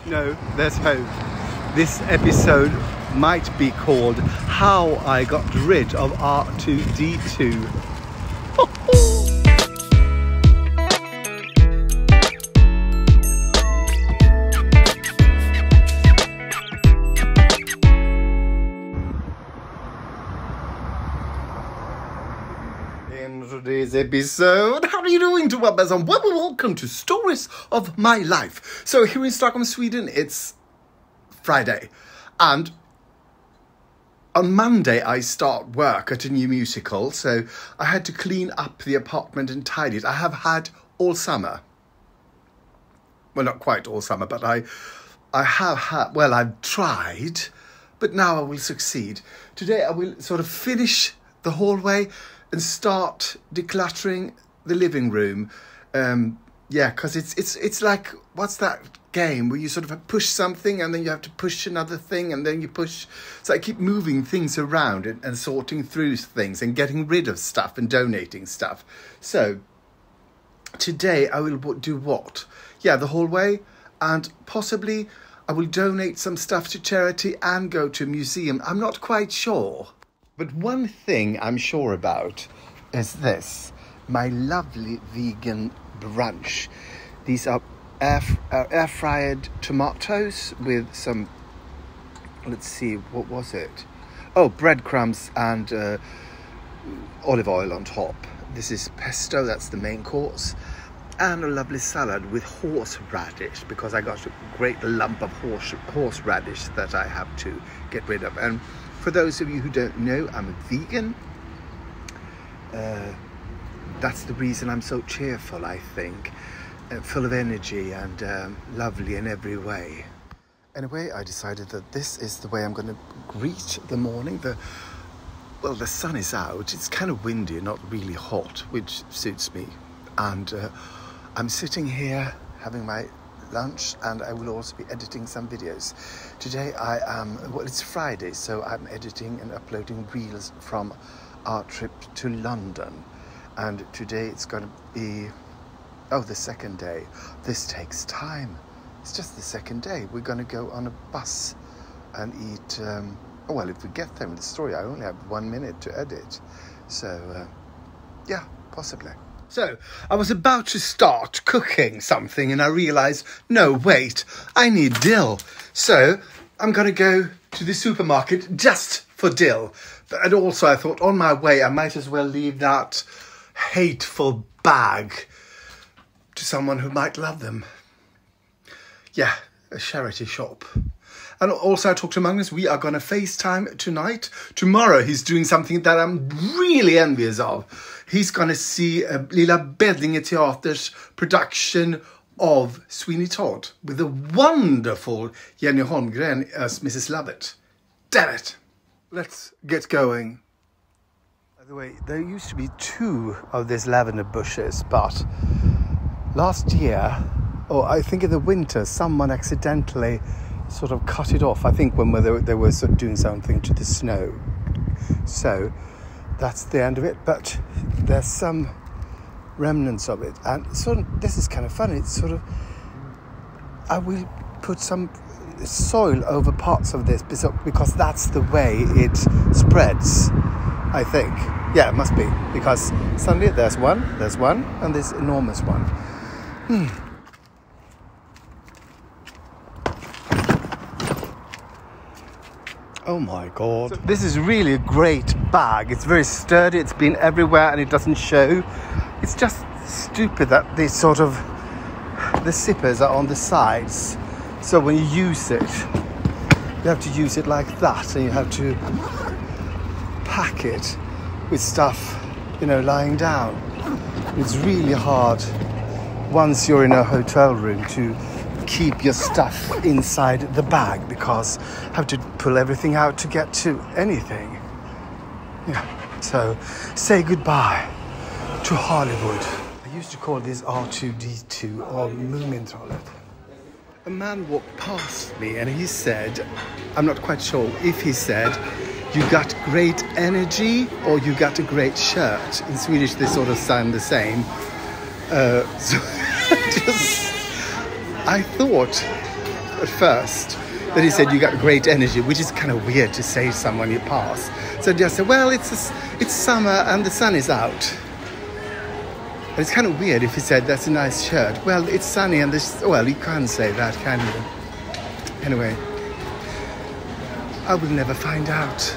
No, there's hope. This episode might be called How I Got Rid of R2-D2. In today's episode, how are you doing to and welcome to Stories of My Life. So here in Stockholm, Sweden, it's Friday, and on Monday I start work at a new musical, so I had to clean up the apartment and tidy it. I have had all summer. Well, not quite all summer, but I have had, well, I've tried, but now I will succeed. Today I will sort of finish the hallway and start decluttering the living room. Yeah, because it's like, what's that game where you sort of push something and then you have to push another thing and then you push. So I keep moving things around and sorting through things and getting rid of stuff and donating stuff. So today I will do what? Yeah, the hallway, and possibly I will donate some stuff to charity and go to a museum. I'm not quite sure. But one thing I'm sure about is this, my lovely vegan brunch. These are air-fried tomatoes with some, let's see, what was it? Oh, breadcrumbs and olive oil on top. This is pesto, that's the main course. And a lovely salad with horseradish, because I got a great lump of horseradish that I have to get rid of. And for those of you who don't know, I'm a vegan. That's the reason I'm so cheerful, I think. Full of energy and lovely in every way. Anyway, I decided that this is the way I'm going to greet the morning. Well, the sun is out. It's kind of windy, not really hot, which suits me. And I'm sitting here having my lunch, and I will also be editing some videos. Today well, it's Friday, so I'm editing and uploading reels from our trip to London. And today it's going to be, the second day. This takes time. It's just the second day. We're going to go on a bus and eat, well, if we get there in the story, I only have 1 minute to edit. So, yeah, possibly. So, I was about to start cooking something and I realised, no, wait, I need dill. So, I'm going to go to the supermarket just for dill. And also, I thought, on my way, I might as well leave that hateful bag to someone who might love them. Yeah, a charity shop. And also I talked to Magnus, we are going to FaceTime tonight. Tomorrow he's doing something that I'm really envious of. He's going to see Lilla Beddinge Teater's production of Sweeney Todd with the wonderful Jenny Holmgren as Mrs. Lovett. Damn it! Let's get going. By the way, there used to be 2 of these lavender bushes, but last year, or I think in the winter, someone accidentally sort of cut it off. I think when they were sort of doing something to the snow. So that's the end of it. But there's some remnants of it, and sort of this is kind of funny. It's sort of, I will put some soil over parts of this because that's the way it spreads, I think. Yeah, it must be, because suddenly there's one, and this enormous one. Oh my God. So this is really a great bag. It's very sturdy, it's been everywhere and it doesn't show. It's just stupid that the zippers are on the sides. So when you use it, you have to use it like that, and you have to pack it with stuff, lying down. It's really hard once you're in a hotel room to keep your stuff inside the bag, because you have to pull everything out to get to anything. Yeah, so say goodbye to Hollywood. I used to call this R2-D2 or Mumintrollet. A man walked past me and he said, I'm not quite sure if he said, you got great energy or you got a great shirt. In Swedish they sort of sound the same. So I thought at first. Then he said, you got great energy, which is kind of weird to say to someone you pass. So I just said, well, it's summer and the sun is out. But it's kind of weird if he said, that's a nice shirt. Well, it's sunny and well, you can't say that, can you? Anyway, I will never find out.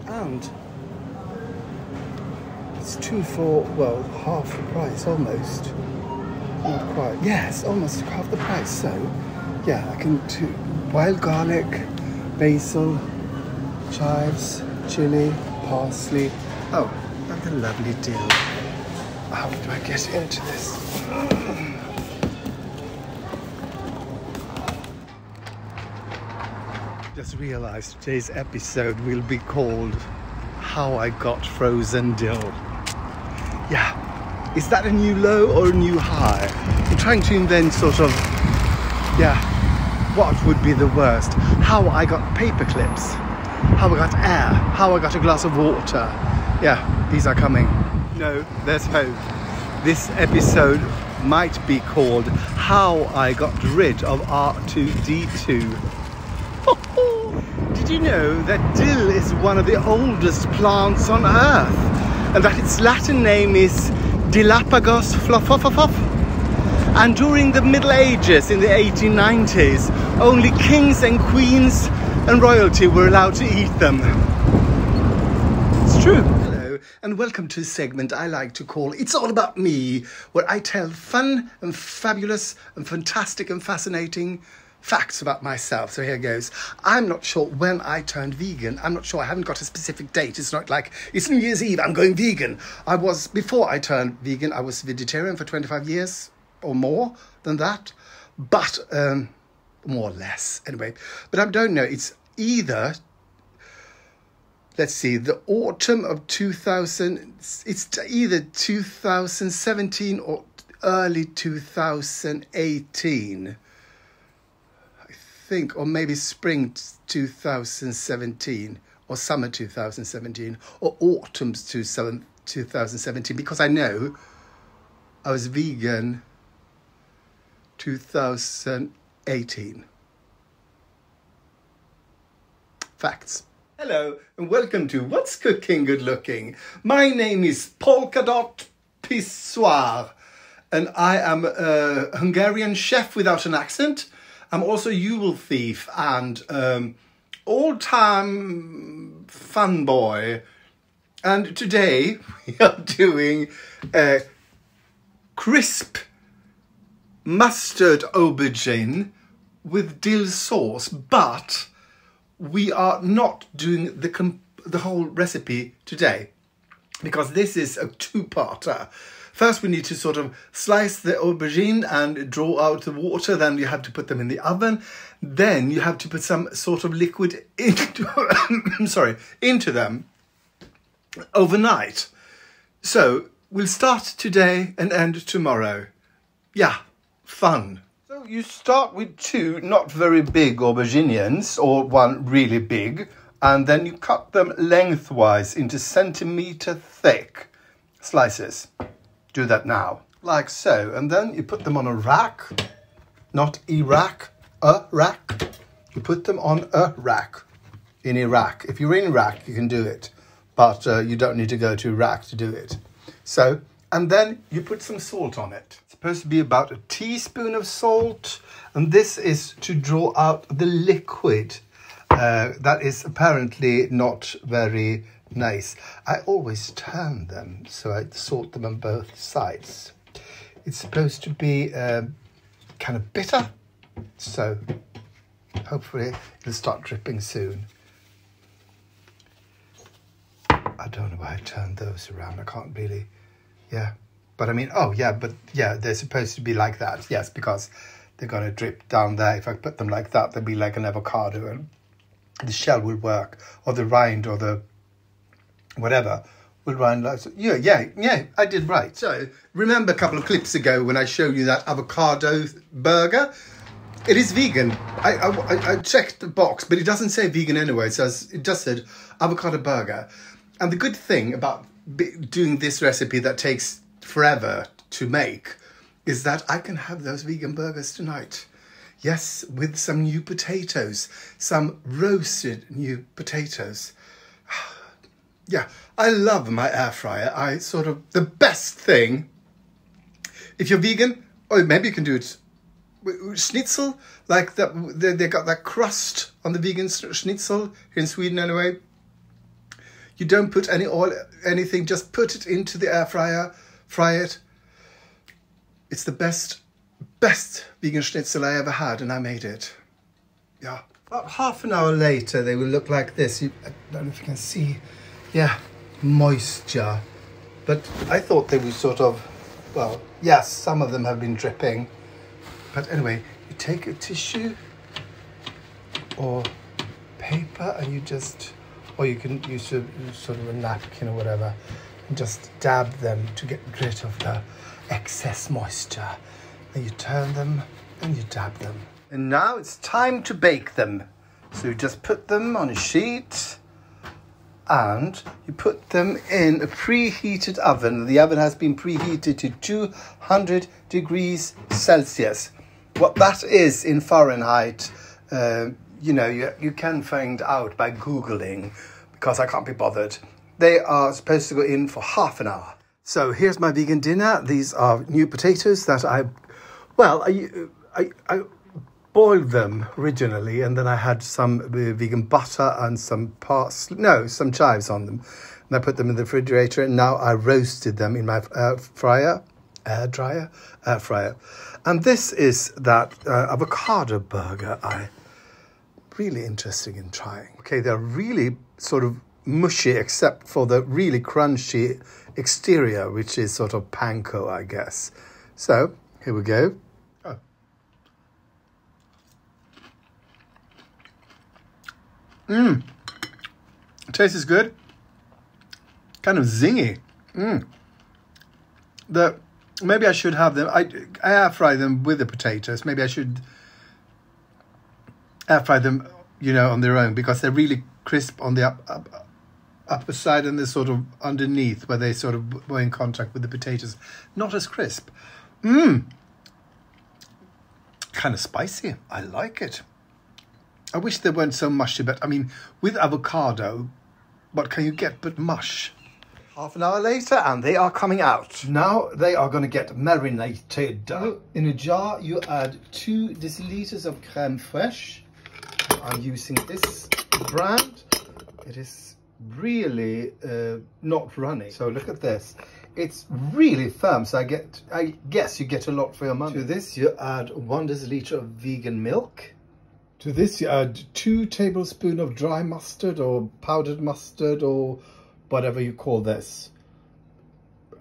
And it's 2 for, well, half the price, almost. Not quite. Yes, almost half the price. So, yeah, I can do wild garlic, basil, chives, chili, parsley. Oh, that's a lovely deal. How do I get into this? Just realized today's episode will be called How I Got Frozen Dill. Yeah. Is that a new low or a new high? I'm trying to invent sort of, yeah, what would be the worst? How I got paper clips, how I got air, how I got a glass of water. Yeah, these are coming. No, there's hope. This episode might be called How I Got Rid of R2-D2. Did you know that dill is one of the oldest plants on earth? And that its Latin name is Dilapagos flophophophof. And during the Middle Ages in the 1890s, only kings and queens and royalty were allowed to eat them. It's true. Hello, and welcome to a segment I like to call It's All About Me, where I tell fun and fabulous and fantastic and fascinating facts about myself. So here goes. I'm not sure when I turned vegan. I'm not sure. I haven't got a specific date. It's not like it's New Year's Eve, I'm going vegan. Before I turned vegan, I was vegetarian for 25 years or more than that. But, more or less, anyway. But I don't know. It's either, let's see, the autumn of 2000, it's either 2017 or early 2018. Think, or maybe spring 2017 or summer 2017 or autumn 2017, because I know I was vegan 2018. Facts. Hello and welcome to What's Cooking Good Looking. My name is Polka Dot Pissoir and I am a Hungarian chef without an accent. I'm also a Yule thief and all-time fun boy. And today we are doing a crisp mustard aubergine with dill sauce, but we are not doing the whole recipe today because this is a two-parter. First, we need to sort of slice the aubergine and draw out the water. Then you have to put them in the oven. Then you have to put some sort of liquid into, into them overnight. So we'll start today and end tomorrow. Yeah, fun. So you start with 2 not very big aubergines or 1 really big. And then you cut them lengthwise into centimetre thick slices. Do that now, like so, and then you put them on a rack, not Iraq, a rack. You put them on a rack in Iraq. If you're in Iraq, you can do it, but you don't need to go to Iraq to do it. So, and then you put some salt on it. It's supposed to be about a teaspoon of salt, and this is to draw out the liquid. That is apparently not very nice. I always turn them, so I salt them on both sides. It's supposed to be kind of bitter, so hopefully it'll start dripping soon. I don't know why I turned those around. I can't really, yeah. But I mean, oh yeah, but yeah, they're supposed to be like that. Yes, because they're going to drip down there. If I put them like that, they'll be like an avocado and the shell will work, or the rind, or the whatever will rind like so. Yeah, I did right. So remember a couple of clips ago when I showed you that avocado burger? It is vegan. I checked the box, but it doesn't say vegan anyway. It just said avocado burger. And the good thing about doing this recipe that takes forever to make is that I can have those vegan burgers tonight. Yes, with some new potatoes, some roasted new potatoes. Yeah, I love my air fryer. The best thing, if you're vegan, or maybe you can do it schnitzel, like that. They got that crust on the vegan schnitzel here in Sweden anyway. You don't put any oil, anything, just put it into the air fryer, fry it. It's the best vegan schnitzel I ever had, and I made it. Yeah. About half an hour later, they will look like this. I don't know if you can see. Yeah, moisture. But I thought they were sort of, well, yes, some of them have been dripping. But anyway, you take a tissue or paper and you just, or you can use sort of a napkin or whatever, and just dab them to get rid of the excess moisture. Then you turn them and you dab them. And now it's time to bake them. So you just put them on a sheet and you put them in a preheated oven. The oven has been preheated to 200 degrees Celsius. What that is in Fahrenheit, you know, you can find out by Googling, because I can't be bothered. They are supposed to go in for half an hour. So here's my vegan dinner. These are new potatoes that I boiled them originally, and then I had some vegan butter and some some chives on them. And I put them in the refrigerator, and now I roasted them in my air fryer. And this is that avocado burger I'm really interested in trying. Okay, they're really sort of mushy, except for the really crunchy exterior, which is sort of panko, I guess. So, here we go. Taste is good. Kind of zingy. Maybe I should have them. I air fry them with the potatoes. Maybe I should air fry them, you know, on their own, because they're really crisp on the upper side, and they're sort of underneath where they sort of were in contact with the potatoes. Not as crisp. Kind of spicy. I like it. I wish they weren't so mushy, but I mean, with avocado, what can you get but mush? Half an hour later, and they are coming out. Now they are going to get marinated. In a jar, you add 2 deciliters of crème fraîche. I'm using this brand. It is really not runny. So look at this. It's really firm, so I guess you get a lot for your money. To this, you add 1 deciliter of vegan milk. To this, you add 2 tablespoons of dry mustard or powdered mustard or whatever you call this.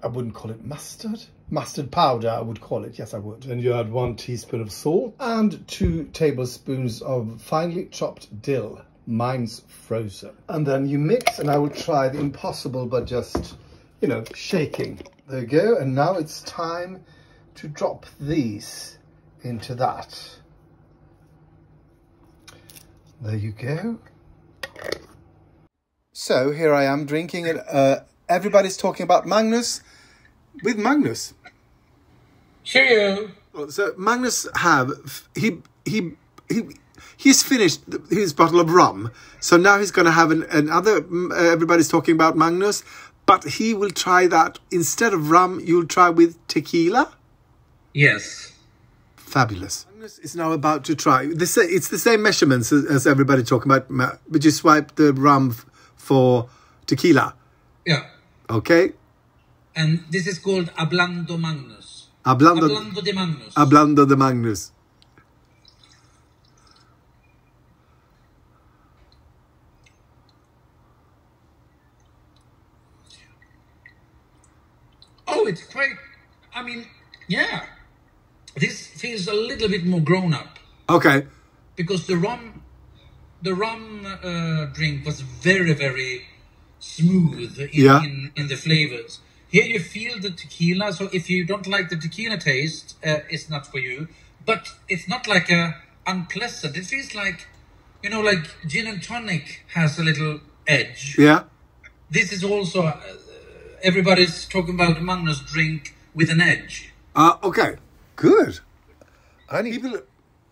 I wouldn't call it mustard. Mustard powder, I would call it. Yes, I would. And you add 1 teaspoon of salt and 2 tablespoons of finely chopped dill. Mine's frozen. And then you mix, and I will try the impossible, but just, you know, shaking. There you go. And now it's time to drop these into that. There you go. So here I am drinking it. Everybody's talking about Magnus with Magnus. Cheerio. So Magnus he's finished his bottle of rum. So now he's going to have another. Everybody's talking about Magnus, but he will try that instead of rum. You'll try with tequila. Yes. Fabulous. Magnus is now about to try. It's the same measurements as everybody talking about, but you swipe the rum for tequila. Yeah. Okay. And this is called Hablando Magnus. Hablando de Magnus. Hablando de Magnus. Oh, it's quite, I mean, yeah. This feels a little bit more grown up. Okay. Because the rum drink was very, very smooth in the flavors. Here you feel the tequila, so if you don't like the tequila taste, it's not for you. But it's not like unpleasant. It feels like, you know, like gin and tonic has a little edge. Yeah. This is also, everybody's talking about Magnus drink with an edge. Okay. Good.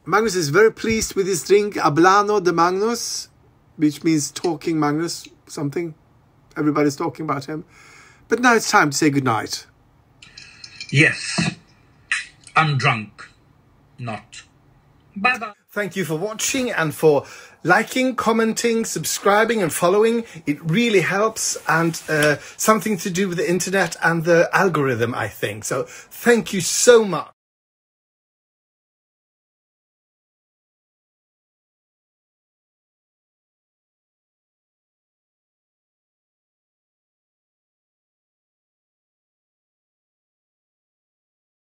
Magnus is very pleased with his drink, Hablando de Magnus, which means talking Magnus, something. Everybody's talking about him. But now it's time to say goodnight. Yes. I'm drunk. Not. Bye-bye. Thank you for watching and for liking, commenting, subscribing and following. It really helps, and something to do with the internet and the algorithm, I think. So thank you so much.